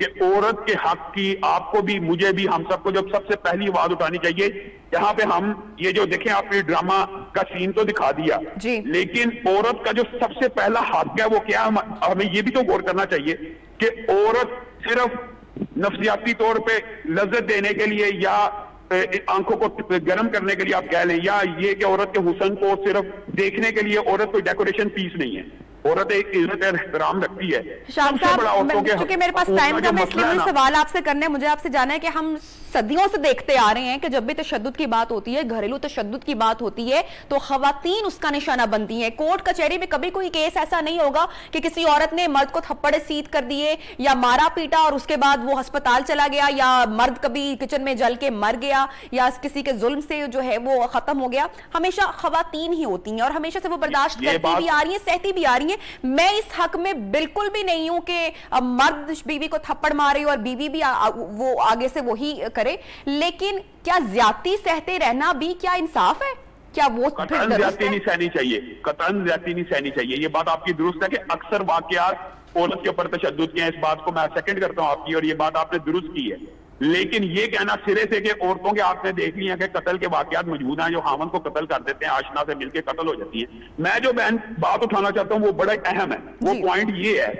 کہ عورت کے حق کی آپ کو بھی مجھے بھی ہم سب کو جو سب سے پہلی آواز اٹھانی چاہیے. یہاں پہ ہم یہ جو دیکھیں آپ نے ڈرامہ کا سین تو دکھا دیا لیکن عورت کا جو سب سے پہلا حق ہے وہ کیا, ہمیں یہ بھی تو غور کرنا چاہیے کہ عورت صرف نفسیاتی طور پہ لذت دینے کے لیے یا آنکھوں کو گرم کرنے کے لیے آپ کہہ لیں, یا یہ کہ عورت کے حسن کو صرف دیکھنے کے لیے عورت کوئی ڈیکوریشن پیس نہیں ہے. عورت ایک عزت اور احترام رکھتی ہے. شام صاحب چونکہ میرے پاس ٹائم کا, میں اس لیے سوال آپ سے کرنے مجھے آپ سے جانا ہے کہ ہم صدیوں سے دیکھتے آ رہے ہیں کہ جب بھی تشدد کی بات ہوتی ہے, گھریلو تشدد کی بات ہوتی ہے تو خواتین اس کا نشانہ بنتی ہیں. کورٹ کچہری میں کبھی کوئی کیس ایسا نہیں ہوگا کہ کسی عورت نے مرد کو تھپڑ سیدھ کر دیے یا مارا پیٹا اور اس کے بعد وہ ہسپتال چلا گیا, یا مرد کبھی کچن میں جل کے مر گیا, یا کسی کے ظلم سے جو ہے وہ ختم ہو گیا. ہمیشہ خواتین ہی ہوتی ہیں اور ہمیشہ سے وہ برداشت کرتی بھی آ رہی ہیں, سہتی بھی آ رہی ہیں. میں اس حق میں بالکل بھی نہیں ہوں کہ مرد بیوی کو تھپڑ مارے اور بیوی بھی وہ آگے سے وہی کرے, لیکن کیا زیادتی سہتے رہنا بھی کیا انصاف ہے؟ کیا وہ قطعاً زیادتی نہیں سہنی چاہیے, قطعاً زیادتی نہیں سہنی چاہیے. یہ بات آپ کی درست ہے کہ اکثر واقعات عورت کے اوپر تشدد کے ہیں, اس بات کو میں سیکنڈ کرتا ہوں آپ کی, اور یہ بات آپ نے درست کی ہے. لیکن یہ کہنا سرے سے کہ عورتوں کے آپ نے دیکھ لیا کہ قتل کے واقعات موجود ہیں جو خاوند کو قتل کر دیتے ہیں, آشنا سے مل کے قتل ہو جاتی ہیں. میں جو بہن بات اٹھانا چاہتا ہوں وہ بڑا اہم ہے. وہ پوائنٹ یہ ہے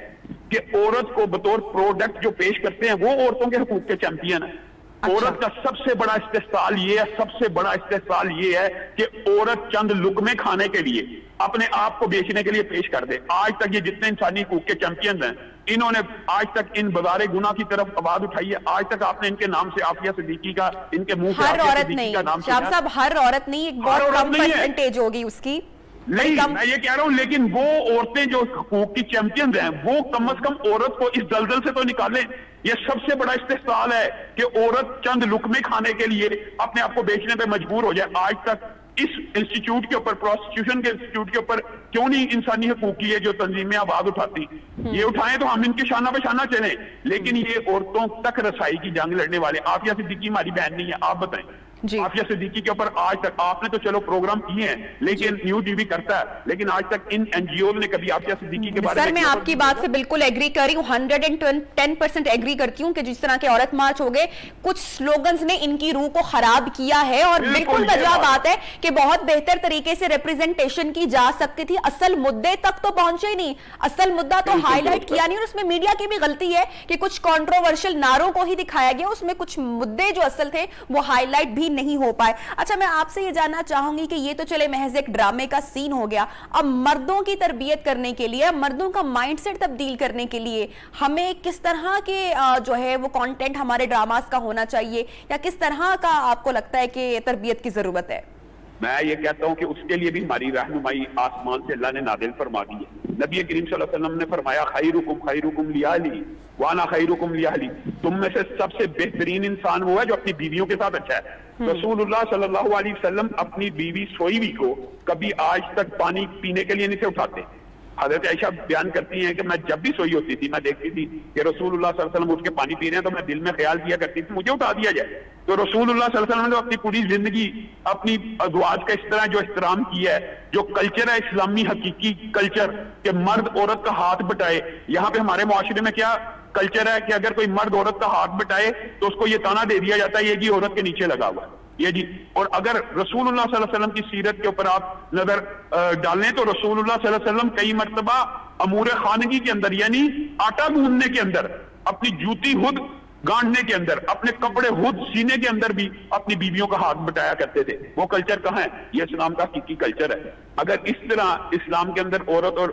کہ عورت کو بطور پروڈکٹ جو پیش کرتے ہیں وہ عورتوں کے حقوق کے چیمپئن ہیں. عورت کا سب سے بڑا استحصال یہ ہے, سب سے بڑا استحصال یہ ہے کہ عورت چند لقمے کھانے کے لیے اپنے آپ کو بیچنے کے لیے پیش کر دے. آج تک یہ جتنے انسانی حقوق کے چیمپئنز ہیں انہوں نے آج تک ان بازار گناہ کی طرف آواز اٹھائی ہے. آج تک آپ نے ان کے نام سے عافیہ صدیقی کا, ان کے منہ سے عافیہ صدیقی کا نام سنا؟ صاحب ہر عورت نہیں, ایک بہت کم پرسنٹیج ہوگی اس کی. نہیں میں یہ کہہ رہا ہوں, لیکن وہ عورتیں جو حقوق کی چیمپئنز ہیں وہ کم از کم عورت کو اس دلدل سے تو نکالیں. یہ سب سے بڑا استحصال ہے کہ عورت چند لقمے کھانے کے لیے اپنے آپ کو بیچنے پہ مجبور ہو جائے. آج تک اس انسٹیٹیوٹ کے اوپر, پروسٹیٹیوشن کے انسٹیٹیوٹ کے اوپر کیوں نہیں انسانی حقوق کی ہے جو تنظیمیں آواز اٹھاتی؟ یہ اٹھائیں تو ہم ان کے شانہ بہ شانہ چلیں, لیکن یہ عورتوں تک رسائی کی جنگ لڑنے والے. عافیہ صدیقی ہماری بہن نہیں ہے, آپ بتائیں. عافیہ صدیقی کے اوپر آج تک آپ نے تو چلو پروگرام کیے ہیں لیکن نیو ٹی وی کرتا ہے, لیکن آج تک ان این جی اوز نے کبھی عافیہ صدیقی کے بارے میں. سر میں آپ کی بات سے بالکل ایگری کر رہی ہوں, 110% ایگری کرتی ہوں کہ جس طرح کے عورت مارچ ہو گئے, کچھ سلوگنز نے ان کی روح کو خراب کیا ہے, اور بالکل وجہ بات ہے کہ بہت بہتر طریقے سے ریپرزنٹیشن کی جا سکتی تھی. اصل مدے تک تو پہنچے نہیں, اصل مدعا تو ہائی لائٹ کیا نہیں, اور اس میں میڈیا کی بھی غلطی ہے کہ کچھ کنٹروورشل نعروں کو ہی دکھایا گیا, اس میں کچھ مدے جو اصل تھے وہ ہائی لائٹ بھی نہیں ہو پائے. اچھا میں آپ سے یہ جاننا چاہوں گی کہ یہ تو چلے محض ایک ڈرامے کا سین ہو گیا, اب مردوں کی تربیت کرنے کے لیے, مردوں کا مائنڈ سیٹ تبدیل کرنے کے لیے ہمیں کس طرح کے جو ہے وہ کانٹینٹ ہمارے ڈراماز کا ہونا چاہیے, یا کس طرح کا آپ کو لگتا ہے کہ تربیت کی ضرورت ہے؟ میں یہ کہتا ہوں کہ اس کے لیے بھی ہماری رہنمائی آسمان سے اللہ نے نازل فرما دی ہے. نبی کریم صلی اللہ علیہ وسلم نے فرمایا خیرکم لیاہلی وانا خیرکم لیاہلی, تم میں سے سب سے بہترین انسان وہ ہے جو اپنی بیویوں کے ساتھ اچھا ہے. رسول اللہ صلی اللہ علیہ وسلم اپنی بیوی سوئی ہوئی کو کبھی آج تک پانی پینے کے لیے نہیں سے اٹھاتے. حضرت عائشہ بیان کرتی ہیں کہ میں جب بھی سوئی ہوتی تھی میں دیکھتی تھی کہ رسول اللہ صلی اللہ علیہ وسلم اٹھ کے پانی پی رہے ہیں تو میں دل میں خیال کیا کرتی تھی مجھے اٹھا دیا جائے. تو رسول اللہ صلی اللہ علیہ وسلم نے اپنی پوری زندگی اپنی ازواج کا اس طرح جو احترام کیا ہے, جو کلچر ہے اسلامی حقیقی کلچر کہ مرد عورت کا ہاتھ بٹائے. یہاں پہ ہمارے معاشرے میں کیا کلچر ہے کہ اگر کوئی مرد عورت کا ہاتھ بٹائے تو اس کو یہ تانا دے دیا جاتا ہے یہ جی عورت کے نیچے لگا ہوا ہے یہ جی. اور اگر رسول اللہ صلی اللہ علیہ وسلم کی سیرت کے اوپر آپ نظر ڈالیں تو رسول اللہ صلی اللہ علیہ وسلم کئی مرتبہ امور خانگی کے اندر یعنی آٹا گوندنے کے اندر, اپنی جوتی خود گانڈنے کے اندر, اپنے کپڑے خود سینے کے اندر بھی اپنی بیویوں کا ہاتھ بٹایا کرتے تھے. وہ کلچر کہاں ہے؟ یہ اسلام کا حقیقی کلچر ہے. اگر اس طرح اسلام کے اندر عورت اور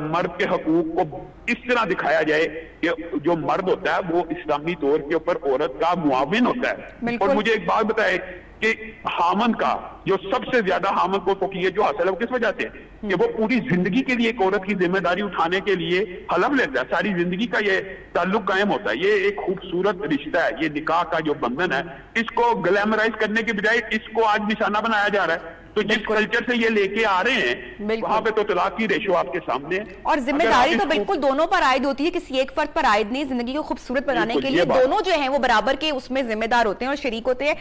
مرد کے حقوق کو اس طرح دکھایا جائے کہ جو مرد ہوتا ہے وہ اسلامی طور کے اوپر عورت کا معاون ہوتا ہے. اور مجھے ایک بات بتائے کہ حامن کا جو سب سے زیادہ حامن کو فوقیت جو حاصل ہے وہ کس وجہ سے کہ وہ پوری زندگی کے لیے ایک عورت کی ذمہ داری اٹھانے کے لیے حلف لیتا ہے, ساری زندگی کا یہ تعلق قائم ہوتا ہے. یہ ایک خوبصورت رشتہ ہے, یہ نکاح کا جو بندھن ہے اس کو گلیمرائز کرنے کے بجائے اس کو آج نشانہ بنایا جا رہا ہے تو جس کلچر سے یہ لے کے آ رہے ہیں وہاں پہ تو طلاق کی ریشو آپ کے سامنے ہے. اور ذمہ داری تو بالکل دونوں پر عائد ہوتی ہے, کسی ایک فرد پر عائد نہیں. زندگی کو خوبصورت بنانے کے لیے دونوں جو ہیں وہ برابر کے اس میں ذمہ دار ہوتے ہیں اور شریک ہوتے ہیں.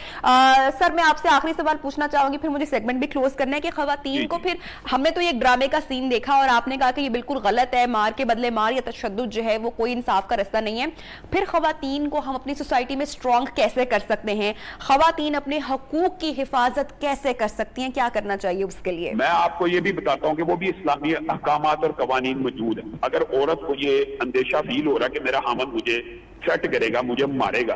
سر میں آپ سے آخری سوال پوچھنا چاہوں گی, پھر مجھے سیگمنٹ بھی کلوز کرنا ہے, کہ خواتین کو پھر ہم نے تو ایک ڈرامے کا سین دیکھا اور آپ نے کہا کہ یہ بالکل غلط ہے, مار کے بدلے مار یا تشدد جو ہے وہ کوئی انصاف کا رستہ نہیں ہے. پھر خواتین کو ہم اپنی سوسائٹی میں اسٹرانگ کیسے کر سکتے ہیں؟ خواتین اپنے حقوق کی حفاظت کیسے کر سکتی ہیں؟ کیا کرنا چاہیے اس کے لیے؟ میں آپ کو یہ بھی بتاتا ہوں کہ وہ بھی اسلامی احکامات اور قوانین موجود ہیں. اگر عورت کو یہ اندیشہ فیل ہو رہا کہ میرا خاوند مجھے تھریٹ کرے گا, مجھے مارے گا,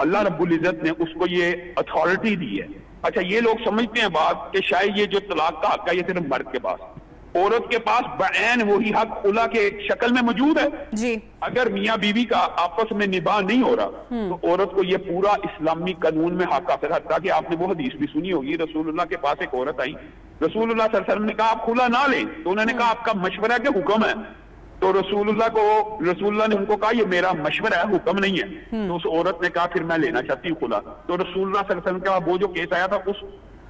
اللہ رب العزت نے اس کو یہ اتھارٹی دی ہے. اچھا یہ لوگ سمجھتے ہیں بات کہ شاید یہ جو طلاق کا حق ہے یہ صرف مرد کے پاس, عورت کے پاس بعین وہی حق خلا کے شکل میں موجود ہے جی. اگر میاں بیوی کا آپس میں نباہ نہیں ہو رہا تو عورت کو یہ پورا اسلامی قانون میں حق حاصل ہے. کہ آپ نے وہ حدیث بھی سنی ہوگی, رسول اللہ کے پاس ایک عورت آئی, رسول اللہ صلی اللہ علیہ وسلم نے کہا آپ خلا نہ لیں, تو انہوں نے کہا آپ کا مشورہ کے حکم ہے. تو رسول اللہ نے ان کو کہا یہ میرا مشورہ ہے, حکم نہیں ہے. تو اس عورت نے کہا پھر میں لینا چاہتی ہوں خلا. تو رسول اللہ صلی اللہ علیہ وسلم کا وہ جو کیس آیا تھا اس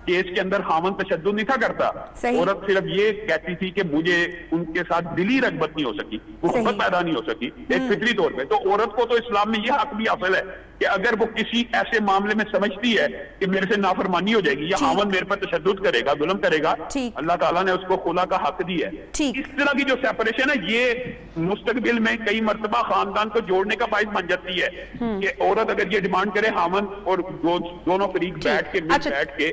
کیس کے اندر خاوند تشدد نہیں تھا کرتا, عورت صرف یہ کہتی تھی کہ مجھے ان کے ساتھ دلی رغبت نہیں ہو سکی, محبت پیدا نہیں ہو سکی ایک فطری طور پہ. تو عورت کو تو اسلام میں یہ حق بھی حاصل ہے کہ اگر وہ کسی ایسے معاملے میں سمجھتی ہے کہ میرے سے نافرمانی ہو جائے گی یا خاوند میرے پر تشدد کرے گا, ظلم کرے گا, اللہ تعالیٰ نے اس کو خلا کا حق دیا ہے. اس طرح کی جو سیپریشن ہے یہ مستقبل میں کئی مرتبہ خاندان کو جوڑنے کا باعث بن جاتی ہے کہ عورت اگر یہ ڈیمانڈ کرے خاوند اور دونوں فریق بیٹھ کے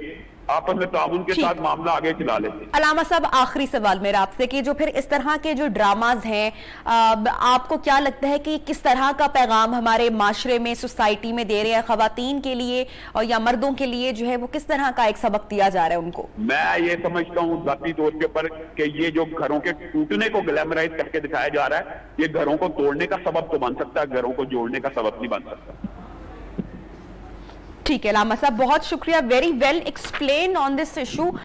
آپس میں تعاون کے ساتھ معاملہ آگے چلا لیتے. علامہ صاحب آخری سوال میرا آپ سے, کہ جو پھر اس طرح کے جو ڈراماز ہیں آپ کو کیا لگتا ہے کہ کس طرح کا پیغام ہمارے معاشرے میں سوسائٹی میں دے رہے ہیں خواتین کے لیے اور یا مردوں کے لیے, جو ہے وہ کس طرح کا ایک سبق دیا جا رہا ہے ان کو؟ میں یہ سمجھتا ہوں ذاتی طور کے اوپر کہ یہ جو گھروں کے ٹوٹنے کو گلیمرائز کر کے دکھایا جا رہا ہے یہ گھروں کو توڑنے کا سبب تو بن سکتا ہے, گھروں کو جوڑنے کا سبب نہیں بن سکتا. ٹھیک ہے علامہ صاحب, بہت شکریہ, very well explain on this issue.